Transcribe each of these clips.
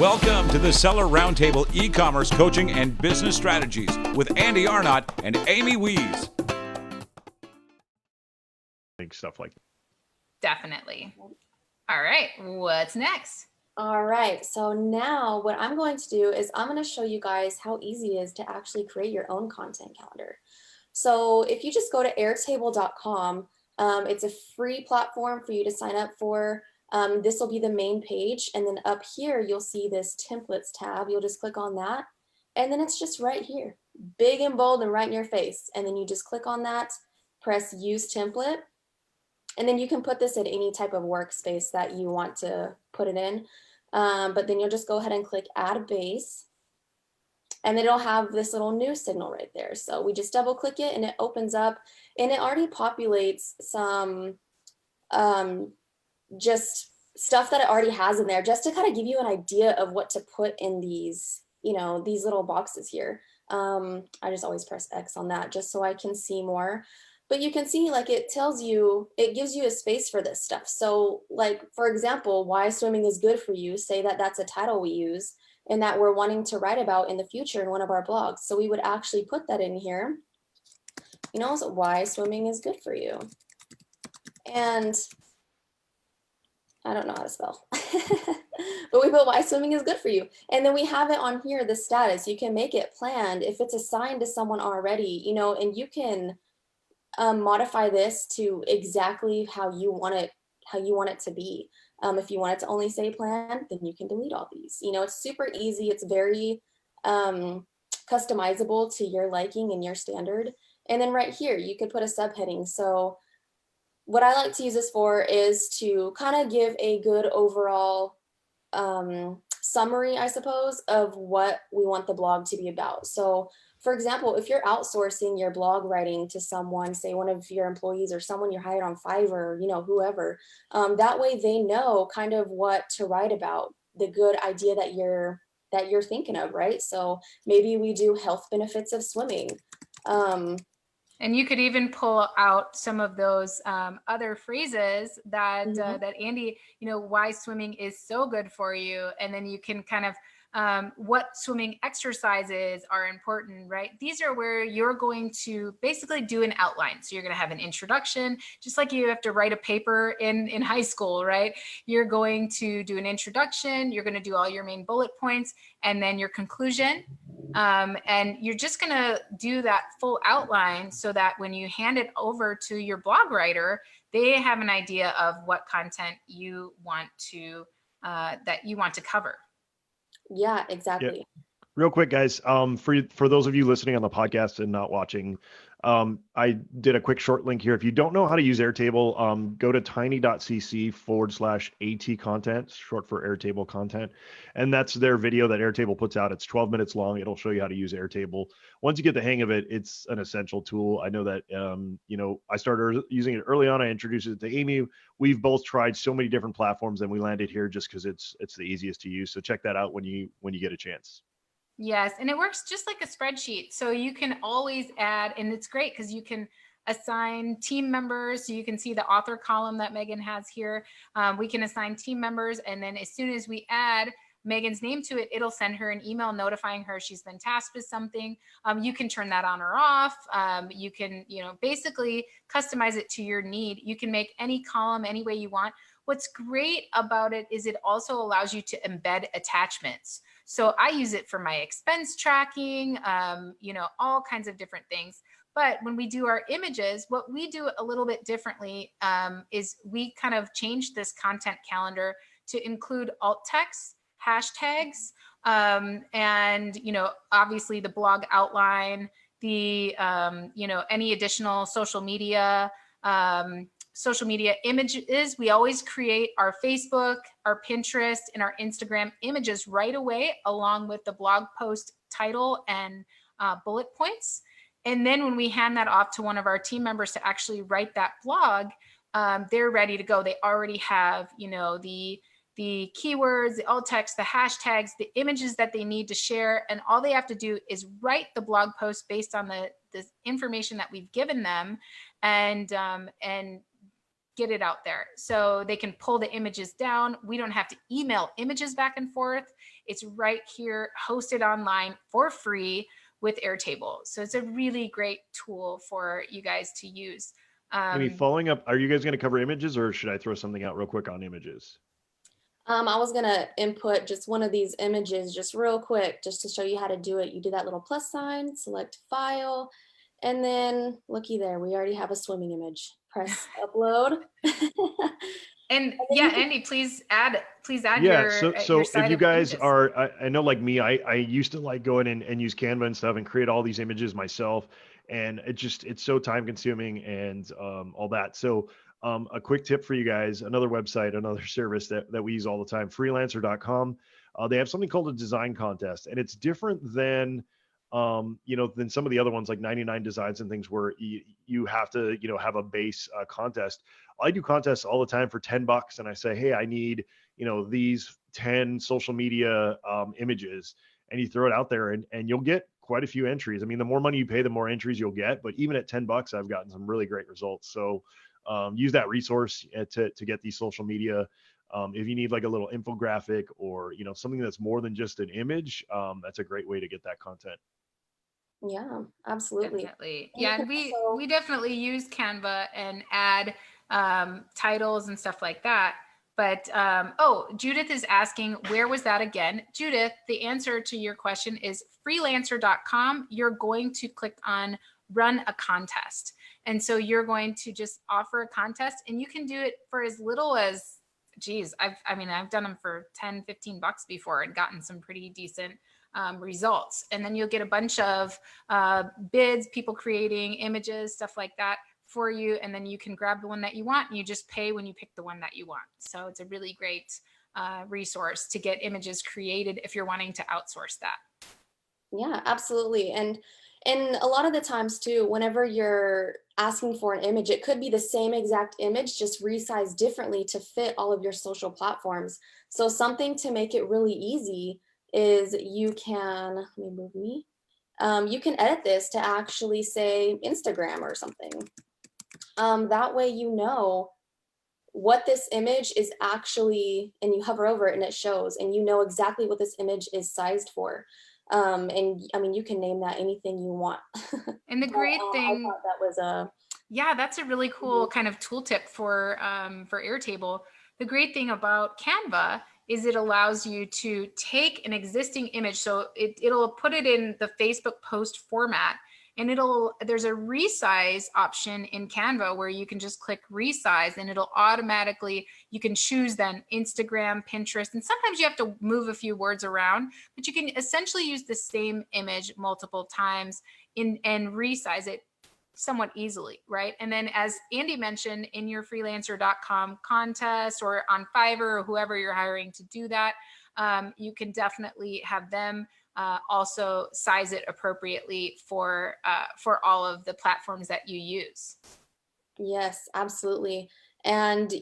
Welcome to the Seller Roundtable e-commerce coaching and business strategies with Andy Arnott and Amy Wees. Stuff like that. Definitely. All right, what's next? All right, so now what I'm going to do is I'm going to show you guys how easy it is to actually create your own content calendar. So if you just go to airtable.com, it's a free platform for you to sign up for. This will be the main page, and then up here you'll see this templates tab. You'll just click on that, and then it's just right here, big and bold and right in your face. And then you just click on that, press use template, and then you can put this in any type of workspace that you want to put it in. But then you'll just go ahead and click add base, and then it'll have this little new signal right there. So we just double click it and it opens up, and it already populates some just stuff that it already has in there, just to kind of give you an idea of what to put in these, these little boxes here. I just always press X on that just so I can see more. But you can see, like, it tells you, it gives you a space for this stuff. So, like, for example, why swimming is good for you, say that that's a title we use and that we're wanting to write about in the future in one of our blogs. So we would actually put that in here, so why swimming is good for you. And I don't know how to spell, but we put why swimming is good for you. And then we have it on here, the status. You can make it planned if it's assigned to someone already, and you can modify this to exactly how you want it to be. If you want it to only say planned, then you can delete all these. It's super easy. It's very customizable to your liking and your standard. And then right here, you could put a subheading. So what I like to use this for is to kind of give a good overall summary, I suppose, of what we want the blog to be about. So for example, if you're outsourcing your blog writing to someone, say one of your employees or someone you're hired on Fiverr, whoever, that way they know kind of what to write about, the good idea that you're thinking of, right? So maybe we do health benefits of swimming. And you could even pull out some of those other phrases that that Andy, why swimming is so good for you, and then you can kind of what swimming exercises are important, right? These are where you're going to basically do an outline. So you're going to have an introduction, just like you have to write a paper in high school, right? You're going to do an introduction, you're going to do all your main bullet points, and then your conclusion. And you're just going to do that full outline so that when you hand it over to your blog writer, they have an idea of what content you want to cover. Yeah, exactly. Yeah. Real quick, guys, for those of you listening on the podcast and not watching, I did a quick short link here. If you don't know how to use Airtable, go to tiny.cc/AT content, short for Airtable content. And that's their video that Airtable puts out. It's 12 minutes long. It'll show you how to use Airtable. Once you get the hang of it, it's an essential tool. I know that, I started using it early on. I introduced it to Amy. We've both tried so many different platforms and we landed here just because it's the easiest to use. So check that out when you get a chance. Yes, and it works just like a spreadsheet. So you can always add, and it's great because you can assign team members. So you can see the author column that Megan has here. We can assign team members, and then as soon as we add Megan's name to it, it'll send her an email notifying her she's been tasked with something. You can turn that on or off. You can, basically customize it to your need. You can make any column any way you want. What's great about it is it also allows you to embed attachments. So I use it for my expense tracking, all kinds of different things. But when we do our images, what we do a little bit differently is we kind of change this content calendar to include alt text, hashtags, and, obviously the blog outline, the, any additional social media images. We always create our Facebook, our Pinterest, and our Instagram images right away, along with the blog post title and bullet points. And then when we hand that off to one of our team members to actually write that blog, they're ready to go. They already have, the keywords, the alt text, the hashtags, the images that they need to share. And all they have to do is write the blog post based on the information that we've given them, and get it out there. So they can pull the images down. We don't have to email images back and forth. It's right here, hosted online for free with Airtable. So it's a really great tool for you guys to use. Amy, following up, are you guys going to cover images, or should I throw something out real quick on images? I was gonna input just one of these images just real quick, just to show you how to do it. You do that little plus sign, select file, and then looky there, we already have a swimming image. Press upload. And yeah, Andy, please add Yeah, your so side if you of guys images. are, I know like me, I used to like go in and use Canva and stuff and create all these images myself, and it's so time consuming and all that. So a quick tip for you guys, another website, another service that we use all the time, freelancer.com. They have something called a design contest, and it's different than than some of the other ones like 99 Designs and things where you have to, have a base contest. I do contests all the time for $10, and I say, hey, I need, these 10 social media images, and you throw it out there, and you'll get quite a few entries. I mean, the more money you pay, the more entries you'll get. But even at $10, I've gotten some really great results. So use that resource to get these social media. If you need like a little infographic or, something that's more than just an image, that's a great way to get that content. Yeah, absolutely. Definitely. And Yeah, you and can also- we definitely use Canva and add titles and stuff like that. But oh, Judith is asking, where was that again? Judith, the answer to your question is freelancer.com. You're going to click on run a contest. And so you're going to just offer a contest, and you can do it for as little as, geez, I've done them for 10, $15 before and gotten some pretty decent results. And then you'll get a bunch of bids, people creating images, stuff like that for you. And then you can grab the one that you want, and you just pay when you pick the one that you want. So it's a really great resource to get images created if you're wanting to outsource that. Yeah, absolutely. And a lot of the times too, whenever you're asking for an image, it could be the same exact image, just resized differently to fit all of your social platforms. So something to make it really easy is you can, let me move me. You can edit this to actually say Instagram or something. That way you know what this image is actually, and you hover over it and it shows, and you know exactly what this image is sized for. And I mean, you can name that anything you want. And the great thing, I thought that was a, yeah, that's a really cool kind of tooltip for Airtable. The great thing about Canva is it allows you to take an existing image. So it'll put it in the Facebook post format, and there's a resize option in Canva where you can just click resize, and it'll automatically, you can choose then Instagram, Pinterest, and sometimes you have to move a few words around, but you can essentially use the same image multiple times and resize it somewhat easily, right? And then as Andy mentioned, in your freelancer.com contest or on Fiverr or whoever you're hiring to do that, you can definitely have them also size it appropriately for all of the platforms that you use. yes, absolutely. And,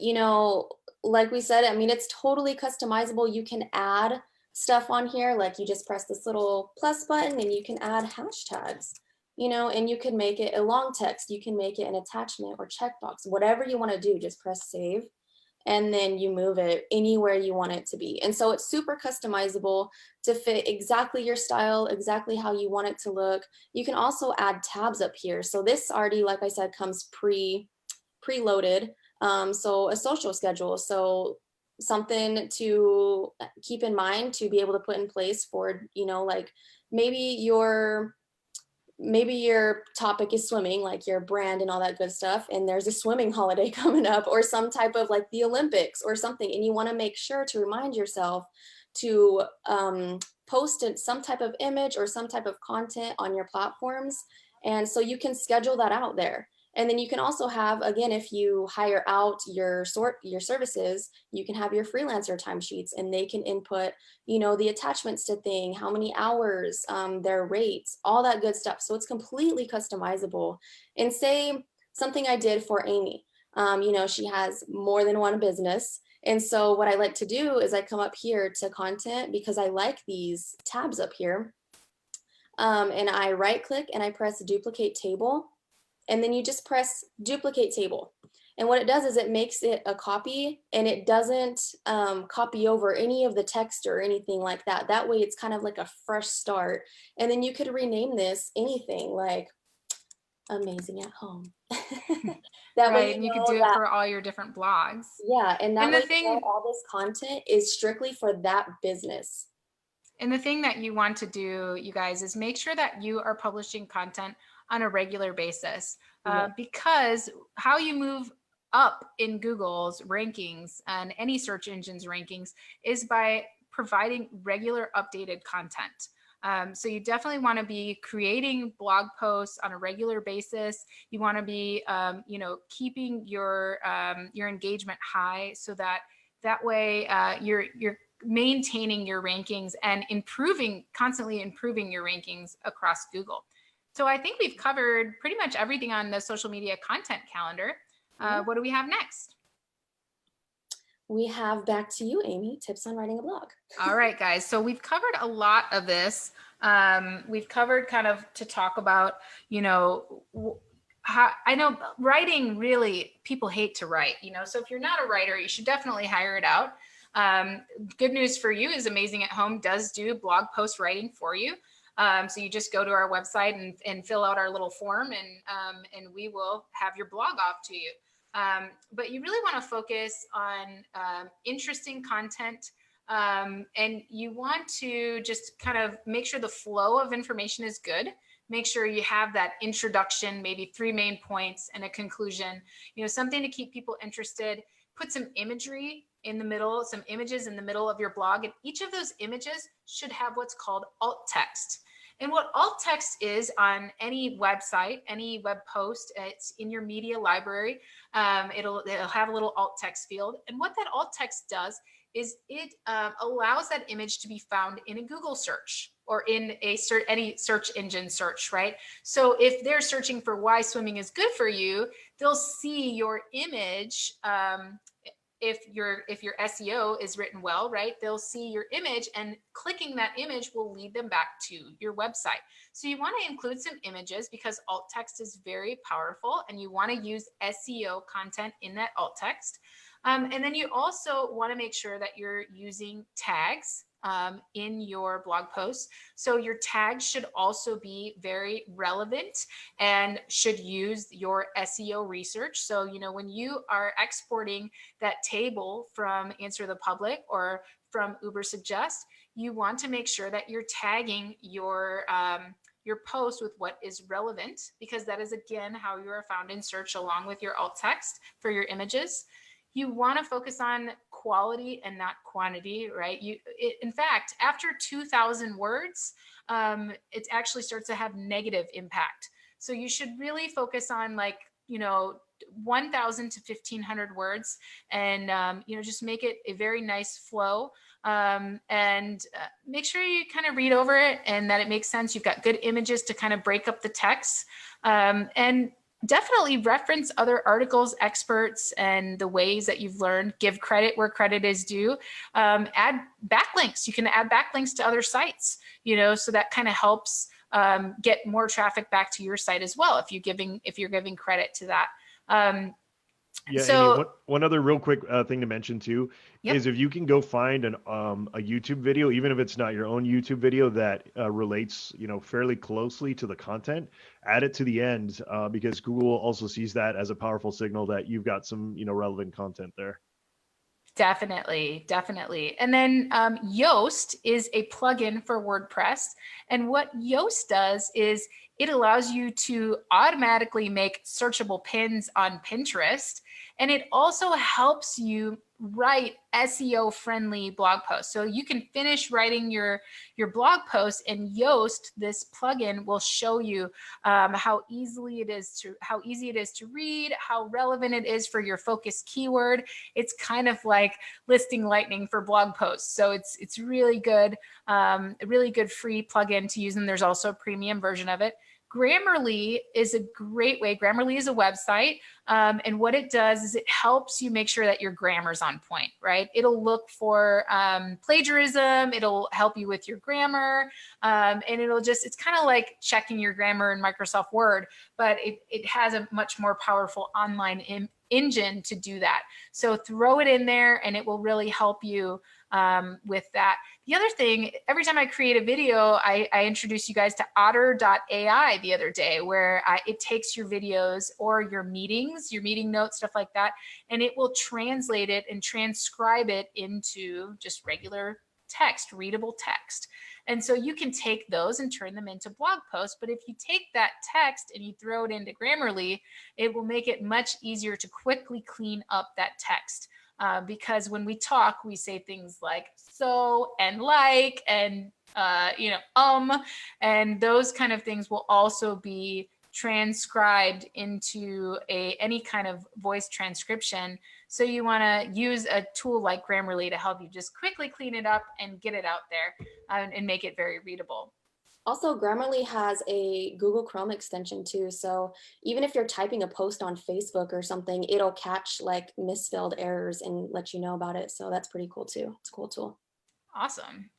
like we said, I mean, it's totally customizable. You can add stuff on here, like you just press this little plus button and you can add hashtags. And you can make it a long text, you can make it an attachment or checkbox, whatever you want to do, just press save. And then you move it anywhere you want it to be. And so it's super customizable to fit exactly your style, exactly how you want it to look. You can also add tabs up here. So this already, like I said, comes preloaded. So a social schedule. So something to keep in mind to be able to put in place for, like maybe your topic is swimming, like your brand and all that good stuff, and there's a swimming holiday coming up, or some type of like the Olympics or something, and you want to make sure to remind yourself to post some type of image or some type of content on your platforms. And so you can schedule that out there. And then you can also have, again, if you hire out your services, you can have your freelancer timesheets, and they can input, the attachments to thing, how many hours, their rates, all that good stuff. So it's completely customizable. And say something I did for Amy, she has more than one business. And so what I like to do is I come up here to content, because I like these tabs up here. And I right click and I press duplicate table. And then you just press duplicate table. And what it does is it makes it a copy, and it doesn't copy over any of the text or anything like that. That way it's kind of like a fresh start. And then you could rename this anything like amazing at home. That way Right. And you could do it that, for all your different blogs. yeah, and that And way the thing, all this content is strictly for that business. and the thing that you want to do, you guys, is make sure that you are publishing content on a regular basis, because how you move up in Google's rankings and any search engine's rankings is by providing regular updated content. So you definitely want to be creating blog posts on a regular basis. You want to be, keeping your engagement high, so that way you're maintaining your rankings and constantly improving your rankings across Google. So I think we've covered pretty much everything on the social media content calendar. What do we have next? We have, back to you, Amy, tips on writing a blog. All right, guys. So we've covered a lot of this. We've covered kind of to talk about, how, I know writing, really, people hate to write, so if you're not a writer, you should definitely hire it out. Good news for you is Amazing at Home does do blog post writing for you. So you just go to our website and fill out our little form, and we will have your blog off to you. But you really want to focus on interesting content, and you want to just kind of make sure the flow of information is good. Make sure you have that introduction, maybe 3 main points and a conclusion, something to keep people interested. Put some imagery in the middle, some images in the middle of your blog, and each of those images should have what's called alt text. And what alt text is on any website, any web post, it's in your media library. It'll have a little alt text field. And what that alt text does is it allows that image to be found in a Google search or in any search engine search, right? So if they're searching for why swimming is good for you, they'll see your image. If your SEO is written well, right, they'll see your image, and clicking that image will lead them back to your website. So you want to include some images because alt text is very powerful, and you want to use SEO content in that alt text. And then you also want to make sure that you're using tags in your blog posts. So your tags should also be very relevant and should use your SEO research. So, when you are exporting that table from Answer the Public or from Ubersuggest, you want to make sure that you're tagging your post with what is relevant, because that is, again, how you are found in search along with your alt text for your images. You want to focus on quality and not quantity, right? In fact, after 2,000 words, it actually starts to have negative impact. So you should really focus on 1,000 to 1,500 words, and just make it a very nice flow, and make sure you kind of read over it and that it makes sense. You've got good images to kind of break up the text, and definitely reference other articles, experts, and the ways that you've learned. Give credit where credit is due. Add backlinks. You can add backlinks to other sites, so that kind of helps get more traffic back to your site as well, if you're giving credit to that. Yeah. So Amy, one other real quick thing to mention too is if you can go find a YouTube video, even if it's not your own YouTube video that relates, fairly closely to the content, add it to the end because Google also sees that as a powerful signal that you've got some, relevant content there. Definitely. And then Yoast is a plugin for WordPress. And what Yoast does is it allows you to automatically make searchable pins on Pinterest. And it also helps you write SEO friendly blog posts. So you can finish writing your blog post, and Yoast, this plugin, will show you how easy it is to read, how relevant it is for your focus keyword. It's kind of like listing lightning for blog posts. So it's really good, a really good free plugin to use. And there's also a premium version of it. Grammarly is a great way. Grammarly is a website. And what it does is it helps you make sure that your grammar's on point, right? It'll look for plagiarism. It'll help you with your grammar. And it's kind of like checking your grammar in Microsoft Word, but it has a much more powerful online engine to do that. So throw it in there and it will really help you with that. The other thing, every time I create a video, I introduce you guys to otter.ai the other day, where it takes your videos or your meetings, your meeting notes, stuff like that, and it will translate it and transcribe it into just regular text, readable text. And so you can take those and turn them into blog posts. But if you take that text and you throw it into Grammarly, it will make it much easier to quickly clean up that text. Because when we talk, we say things like so and like and and those kind of things will also be transcribed into any kind of voice transcription. So you want to use a tool like Grammarly to help you just quickly clean it up and get it out there and make it very readable. Also, Grammarly has a Google Chrome extension too. So even if you're typing a post on Facebook or something, it'll catch like misspelled errors and let you know about it. So that's pretty cool too. It's a cool tool. Awesome.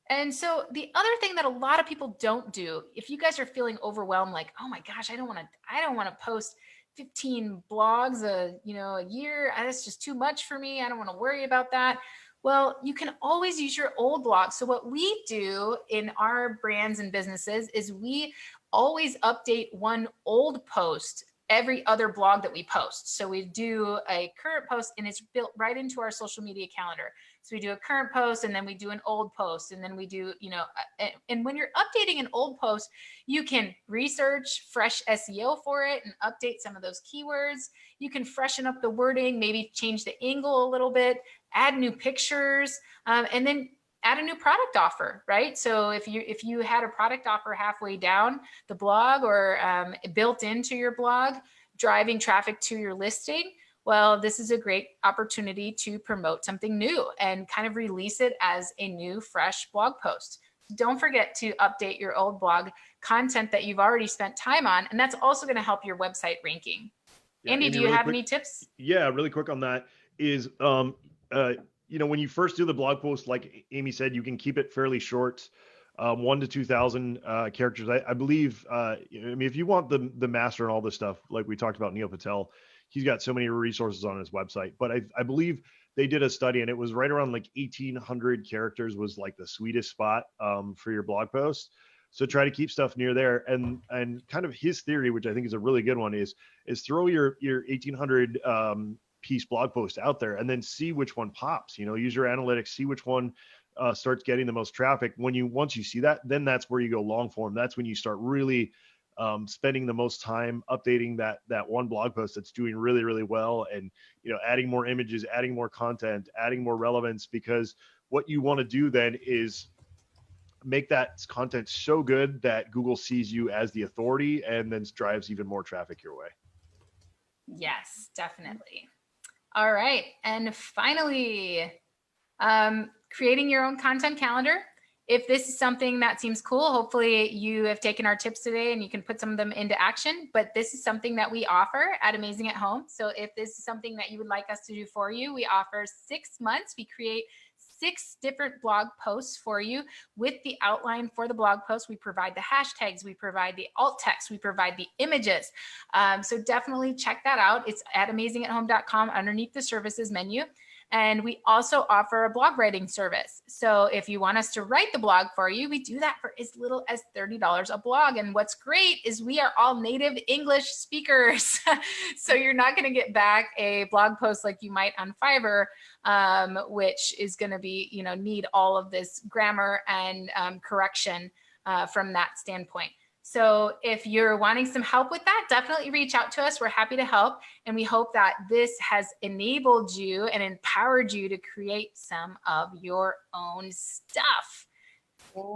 And so the other thing that a lot of people don't do, if you guys are feeling overwhelmed, like, oh my gosh, I don't want to post 15 blogs a year. That's just too much for me. I don't want to worry about that. Well, you can always use your old blog. So what we do in our brands and businesses is we always update one old post every other blog that we post. So we do a current post and it's built right into our social media calendar. So we do a current post and then we do an old post and then we do, and when you're updating an old post, you can research fresh SEO for it and update some of those keywords. You can freshen up the wording, maybe change the angle a little bit, add new pictures, and then add a new product offer, right? So if you had a product offer halfway down the blog or built into your blog, driving traffic to your listing, well, this is a great opportunity to promote something new and kind of release it as a new, fresh blog post. Don't forget to update your old blog content that you've already spent time on, and that's also going to help your website ranking. Yeah, Andy, do you have any tips? Yeah, really quick on that is, when you first do the blog post, like Amy said, you can keep it fairly short, 1 to 2,000 characters. I believe, if you want the master and all this stuff, like we talked about Neil Patel, he's got so many resources on his website, but I believe they did a study and it was right around like 1,800 characters was like the sweetest spot for your blog post. So try to keep stuff near there. And kind of his theory, which I think is a really good one, is throw your 1,800 piece blog post out there and then see which one pops. Use your analytics, see which one starts getting the most traffic. Once you see that, then that's where you go long form. That's when you start really spending the most time updating that one blog post that's doing really, really well, and adding more images, adding more content, adding more relevance, because what you want to do then is make that content so good that Google sees you as the authority and then drives even more traffic your way. Yes, definitely. All right. And finally, creating your own content calendar. If this is something that seems cool, hopefully you have taken our tips today and you can put some of them into action. But this is something that we offer at Amazing at Home. So if this is something that you would like us to do for you, we offer 6 months. We create 6 different blog posts for you with the outline for the blog post. We provide the hashtags, we provide the alt text, we provide the images. So definitely check that out. It's at amazingathome.com underneath the services menu. And we also offer a blog writing service. So if you want us to write the blog for you, we do that for as little as $30 a blog. And what's great is we are all native English speakers. So you're not going to get back a blog post like you might on Fiverr, which is going to be, need all of this grammar and correction from that standpoint. So if you're wanting some help with that, definitely reach out to us. We're happy to help. And we hope that this has enabled you and empowered you to create some of your own stuff.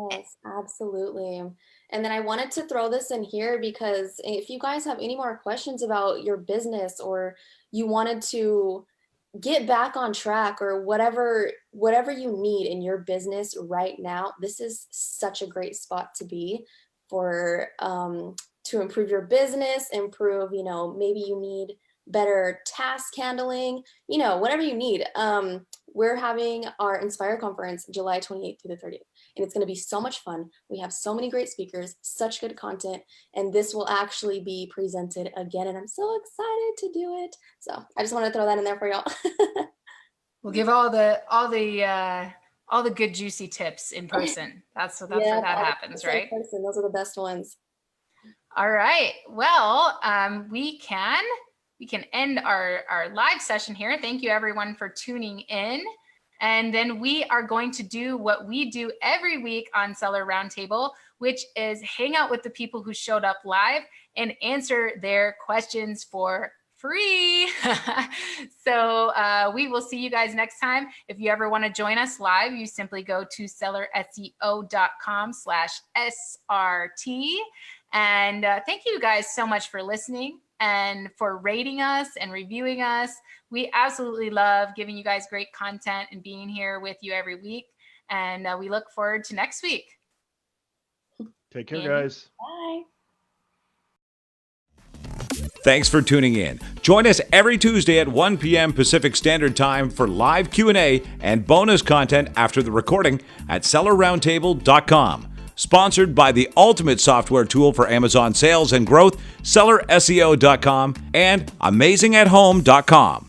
Yes, absolutely. And then I wanted to throw this in here because if you guys have any more questions about your business, or you wanted to get back on track, or whatever you need in your business right now, this is such a great spot to be. for to improve your business, improve, maybe you need better task handling, whatever you need. We're having our Inspire conference July 28th through the 30th, and it's going to be so much fun. We have so many great speakers, such good content, and this will actually be presented again, and I'm so excited to do it. So I just want to throw that in there for y'all. We'll give all the good juicy tips in person. That's where that happens, right? In person. Those are the best ones. All right. Well, we can end our live session here. Thank you everyone for tuning in. And then we are going to do what we do every week on Seller Roundtable, which is hang out with the people who showed up live and answer their questions for free. So we will see you guys next time. If you ever want to join us live, you simply go to sellerseo.com/SRT. And thank you guys so much for listening and for rating us and reviewing us. We absolutely love giving you guys great content and being here with you every week. And we look forward to next week. Take care, guys. Bye. Thanks for tuning in. Join us every Tuesday at 1 p.m. Pacific Standard Time for live Q&A and bonus content after the recording at sellerroundtable.com. Sponsored by the ultimate software tool for Amazon sales and growth, sellerseo.com and amazingathome.com.